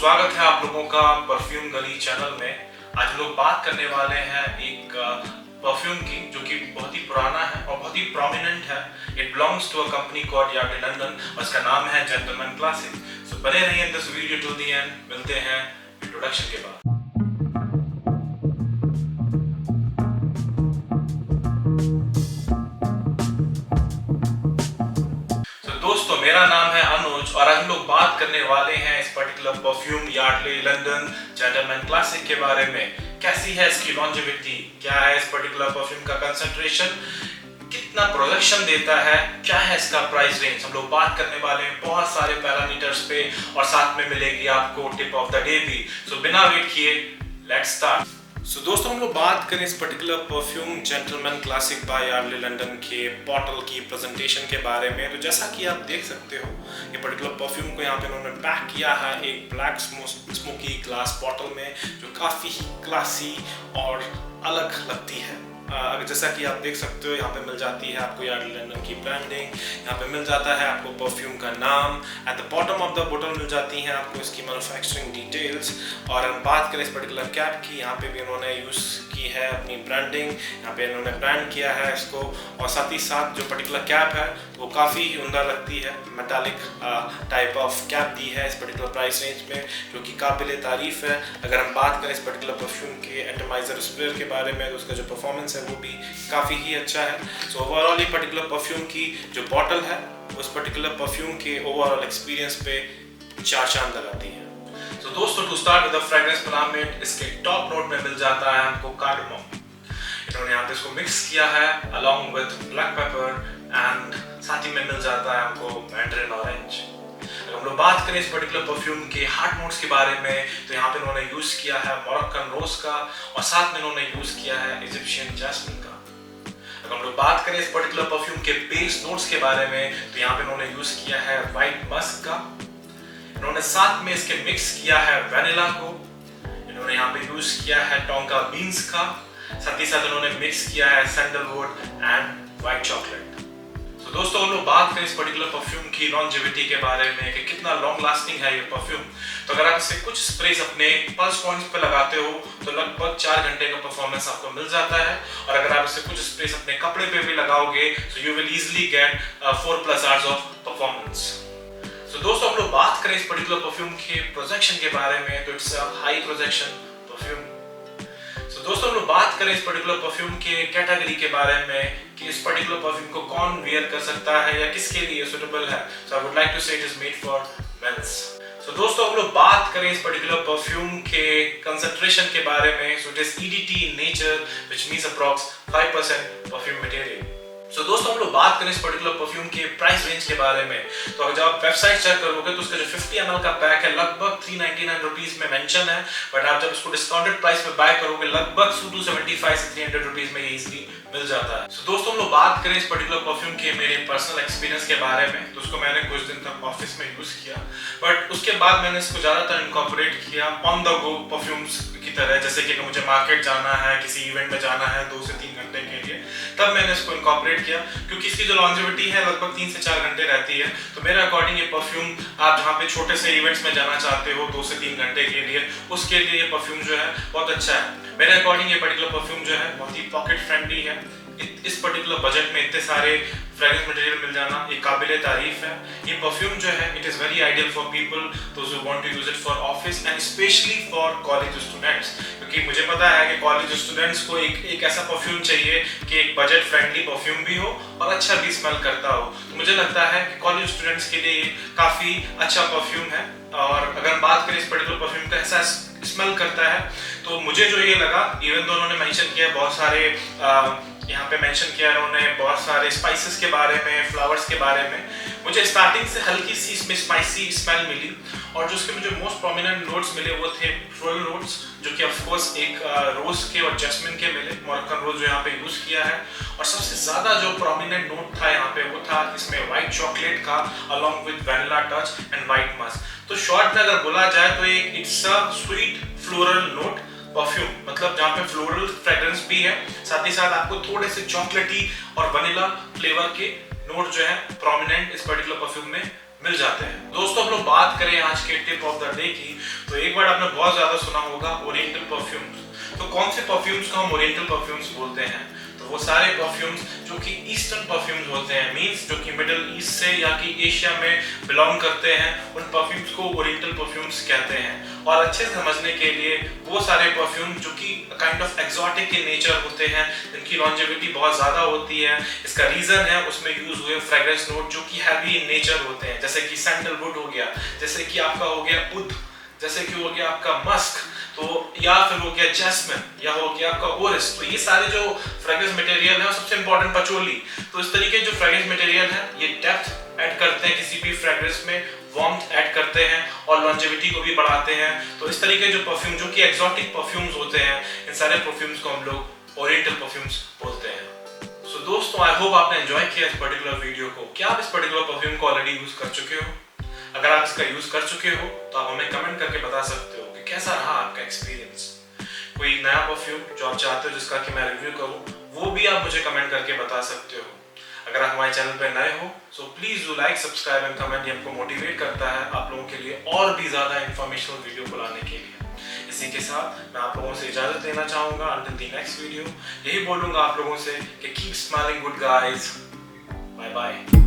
स्वागत है आप लोगों का परफ्यूम गली चैनल में। आज हम लोग बात करने वाले हैं एक परफ्यूम की जो कि बहुत ही पुराना है और बहुत ही प्रोमिनेंट है। It belongs to a company called Yardley London और इसका नाम है जेंटलमैन क्लासिक। सो बने रहिए in this video to the end. मिलते हैं इंट्रोडक्शन के बाद। दोस्तों, मेरा नाम है अनुज और आज हम लोग बात करने वाले हैं इस particular perfume Yardley London gentleman classic के बारे में। कैसी है इसकी लॉन्जेविटी, क्या है इस पर्टिकुलर परफ्यूम का कंसंट्रेशन, कितना प्रोडक्शन देता है, क्या है इसका प्राइस रेंज। हम लोग बात करने वाले हैं बहुत सारे पैरामीटर्स पे और साथ में मिलेगी आपको टिप ऑफ द डे भी। सो बिना वेट किए लेट्स स्टार्ट। सो दोस्तों, हम लोग बात करें इस particular perfume Gentleman Classic by Yardley London के बॉटल की प्रेजेंटेशन के बारे में। तो जैसा कि आप देख सकते हो, ये पर्टिकुलर परफ्यूम को यहाँ पे उन्होंने पैक किया है एक ब्लैक स्मोकी ग्लास बॉटल में, जो काफ़ी क्लासी और अलग लगती है। जैसा कि आप देख सकते हो, यहाँ पे मिल जाती है आपको यार्डले लंदन की ब्रांडिंग, यहाँ पे मिल जाता है आपको परफ्यूम का नाम, at the bottom of the बोतल मिल जाती हैं आपको इसकी मैन्युफैक्चरिंग डिटेल्स। और हम बात करें इस पर्टिकुलर कैप की, यहाँ पे भी उन्होंने यूज़ की है अपनी ब्रांडिंग, यहाँ पे इन्होंने ब्रांड किया है इसको। और साथ ही साथ जो पर्टिकुलर कैप है वो काफ़ी उम्दा लगती है, मेटालिक टाइप ऑफ कैप दी है इस पर्टिकुलर प्राइस रेंज में, जो कि काबिल तारीफ़ है। अगर हम बात करें इस पर्टिकुलर परफ्यूम के एटमाइजर स्प्रे के बारे में, तो उसका जो परफॉर्मेंस है वो भी काफ़ी ही अच्छा है। सो ओवरऑल ये पर्टिकुलर परफ्यूम की जो बॉटल है उस पर्टिकुलर परफ्यूम के ओवरऑल एक्सपीरियंस पे 4 चांद लगाती है। तो दोस्तों, to start with the fragrance pyramid, इसके टॉप नोट में मिल जाता है हमको कार्डमम। इन्होंने यहाँ पे इसको मिक्स किया है along with black pepper and साथ ही में मिल जाता है हमको मैंड्रिन ऑरेंज। अगर हम लोग बात करें इस पर्टिकुलर परफ्यूम के हार्ड नोट्स के बारे में, तो यहाँ पे इन्होंने यूज किया है मोरक्कन रोज का और साथ में इन्होंने यूज किया है इजिप्शियन जैस्मिन का। अगर हम लोग बात करें इस पर्टिकुलर परफ्यूम के बेस नोट्स के बारे में, तो यहाँ पे इन्होंने यूज किया है व्हाइट मस्क का, इन्होंने साथ में इसके मिक्स किया है वेनिला को, इन्होंने यहाँ पे यूज किया है टोंका बीन्स का, साथ ही साथ इन्होंने मिक्स किया है सैंडलवुड एंड व्हाइट चॉकलेट। तो दोस्तों, हम लोग बात करें इस पर्टिकुलर परफ्यूम की लॉन्जेविटी के बारे में कि कितना लॉन्ग लास्टिंग है ये परफ्यूम। तो अगर आप इससे कुछ स्प्रेज अपने पल्स पॉइंट्स पे लगाते हो तो लगभग 4 घंटे का परफॉर्मेंस आपको मिल जाता है। और अगर आप इससे कुछ स्प्रेज अपने कपड़े पे भी लगाओगे तो you will easily get 4+ hours of performance. तो दोस्तों, हम लोग बात करें इस पर्टिकुलर परफ्यूम के प्रोजेक्शन के बारे में, तो it's a high projection perfume. तो दोस्तों, हम लोग बात करें इस पर्टिकुलर परफ्यूम के कैटेगरी के बारे में कि इस पर्टिकुलर परफ्यूम को कौन वियर कर सकता है या किसके लिए सूटेबल है। So I would like to say it is made for men's. So दोस्तों, हम लोग बात करें इस पर्टिकुलर परफ्यूम के कंसंट्रेशन के बारे में, so it is EDT in nature which means approx 5% perfume material. So दोस्तों, हम लोग बात करें इस पर्टिकुलर परफ्यूम के प्राइस रेंज के बारे में, तो अगर जब आप वेबसाइट चेक करोगे तो उसका जो 50 ml का पैक है लगभग 399 रुपीज में मेंशन है, बट आप जब इसको डिस्काउंटेड प्राइस पे बाय करोगे लगभग 275 से 300 रुपीज में ये इजीली मिल जाता है। सो दोस्तों, हम लोग बात करें इस पर्टिकुलर परफ्यूम के मेरे पर्सनल एक्सपीरियंस के बारे में, तो उसको मैंने कुछ दिन तक ऑफिस में यूज किया, बट उसके बाद मैंने इसको ज्यादातर इनकॉर्पोरेट किया ऑन द गो परफ्यूम्स की तरह। जैसे कि अगर मुझे मार्केट जाना है, किसी इवेंट में जाना है 2 से 3 घंटे के लिए, तब मैंने इसको इनकॉर्पोरेट किया, क्योंकि इसकी जो लॉन्जेविटी है लगभग 3 से 4 घंटे रहती है। तो मेरे अकॉर्डिंग ये परफ्यूम आप जहाँ पे छोटे से इवेंट्स में जाना चाहते हो 2 से 3 घंटे के लिए, उसके लिए ये परफ्यूम जो है बहुत अच्छा है। मेरे अकॉर्डिंग ये पर्टिकुलर परफ्यूम जो है बहुत ही पॉकेट फ्रेंडली है। इस पर्टिकुलर बजट में इतने सारे फ्रेग्रेंस मटेरियल मिल जाना ये काबिले तारीफ है। ये परफ्यूम जो है it is very ideal for people those who want to use it for office and specially for college students, क्योंकि मुझे पता है कि कॉलेज स्टूडेंट्स को एक ऐसा परफ्यूम चाहिए कि एक बजट फ्रेंडली परफ्यूम भी हो और अच्छा भी स्मेल करता हो। तो मुझे लगता है कि कॉलेज स्टूडेंट्स के लिए काफ़ी अच्छा परफ्यूम है। और अगर हम बात करें इस पर्टिकुलर परफ्यूम का ऐसा स्मेल करता है, तो मुझे जो ये लगा, इवन तो उन्होंने मेंशन किया बहुत सारे यहाँ पे मेंशन किया उन्होंने बहुत सारे स्पाइसेस के बारे में, फ्लावर्स के बारे में, मुझे स्टार्टिंग से हल्की सी इसमें स्पाइसी स्मेल मिली। और जो उसके मुझे मोस्ट प्रोमिनेंट नोट्स मिले वो थे फ्लोरल नोट्स, जो कि ऑफ कोर्स एक रोज के और जैस्मिन के मिले, मोरक्कन रोज जो यहाँ पे यूज किया है। और सबसे ज्यादा जो प्रोमिनेंट नोट था यहाँ पे वो था इसमें व्हाइट चॉकलेट का along with vanilla touch and white Musk. तो शॉर्ट में अगर बोला जाए तो एक it's a sweet floral note perfume, मतलब जहाँ पे फ्लोरल फ्रेग्रेंस भी है, साथ ही साथ आपको थोड़े से चॉकलेटी और वनीला फ्लेवर के नोट जो है प्रोमिनेंट इस पर्टिकुलर परफ्यूम में मिल जाते हैं। दोस्तों, हम लोग बात करें आज के टिप ऑफ द डे की, तो एक बार आपने बहुत ज्यादा सुना होगा ओरिएंटल परफ्यूम्स। तो कौन से परफ्यूम्स को हम ओरिएंटल परफ्यूम्स बोलते हैं? तो वो सारे परफ्यूम्स जो कि ईस्टर्न परफ्यूम्स होते हैं, मींस जो कि मिडिल ईस्ट से या कि एशिया में बिलोंग करते हैं, उन परफ्यूम्स को ओरिएंटल परफ्यूम्स कहते हैं। और अच्छे से समझने के लिए वो सारे परफ्यूम जो कि kind of exotic in nature होते हैं, जिनकी लॉन्जेविटी बहुत ज्यादा होती है, इसका रीजन है उसमें यूज हुए फ्रेग्रेंस नोट जो कि हैवी इन नेचर होते हैं, जैसे कि सैंडलवुड हो गया, जैसे कि आपका हो गया उद, जैसे कि हो गया आपका मस्क, तो या फिर हो गया जैस्मिन, या हो गया आपका ओरिस। तो ये सारे जो फ्रेग्रेंस मटेरियल है, और सबसे इंपॉर्टेंट पचोली। तो इस तरीके जो फ्रेग्रेंस मटेरियल है, ये डेप्थ ऐड करते हैं किसी भी फ्रेग्रेंस में, वार्मथ ऐड करते हैं और लॉन्जेविटी को भी बढ़ाते हैं। तो इस तरीके जो परफ्यूम जो कि एक्सोटिक परफ्यूम्स होते हैं, इन सारे परफ्यूम्स को हम लोग ओरिएंटल परफ्यूम्स बोलते हैं। सो दोस्तों, आई होप आपने एंजॉय किया इस पर्टिकुलर वीडियो को। क्या आप इस पर्टिकुलर परफ्यूम को ऑलरेडी यूज कर चुके हो? अगर आप इसका यूज कर चुके हो तो आप हमें कमेंट करके बता सकते हो कि कैसा रहा आपका एक्सपीरियंस। कोई नया परफ्यूम जो आप चाहते हो जिसका कि मैं रिव्यू करूं, वो भी आप मुझे कमेंट करके बता सकते हो। अगर आप हमारे चैनल पर नए हो so please do like, subscribe and comment. ये हमको मोटिवेट करता है आप लोगों के लिए और भी ज्यादा इंफॉर्मेशनल वीडियो को लाने के लिए। इसी के साथ मैं आप लोगों से इजाजत लेना चाहूंगा। अंटिल द नेक्स्ट वीडियो यही बोलूंगा आप लोगों से कि keep smiling good guys. Bye bye.